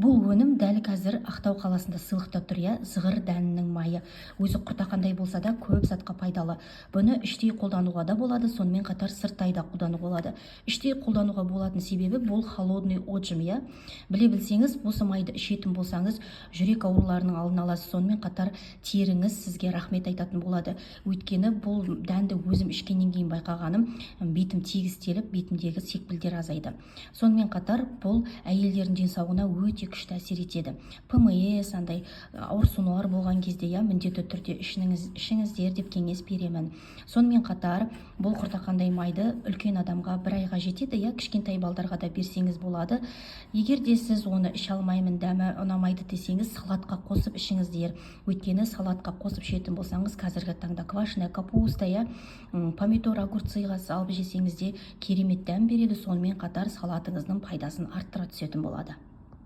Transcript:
Бұл өнім дәл қазір Ақтау қаласында сыйлықта тұр, иә, зығыр дәнінің майы. Өзі құртақандай болса да көп затқа пайдалы. Бұны іштей қолдануға да болады, сонымен қатар сырттай да қолдануға болады. Іштей қолдануға болатын себебі бұл холодный отжим, иә. Біле білсеңіз, осы майды ішетін болсаңыз, жүрек ауруларының алдын аласыз, сонымен қатар теріңіз сізге рахмет айтатын болады. Өйткені бұл дәнді өзім ішкеннен кейін байқағаным, бетім тегістеліп, бетімдегі секпілдер азайды. Сонымен қатар бұл әйелдердің денсаулығына өте күшті әсер етеді. ПМС, андай ауырсынулар болған кезде, иә, міндетті түрде ішіңіздер деп кеңес беремін. Сонымен қатар бұл құртақандай майды үлкен адамға бір айға жетеді, иә, кішкентай балдарға да берсеңіз болады. Егер де сіз оны іше алмаймын, дәмі ұнамайды десеңіз, салатқа қосып ішіңіздер. Өйткені салатқа қосып ішетін болсаңыз, қазіргі таңда квашеная капуста, иә, помидор, огурцыға салып жесеңіз де керемет дәм береді, сонымен қатар салатыңыздың пайдасын арттыра түсетін болады.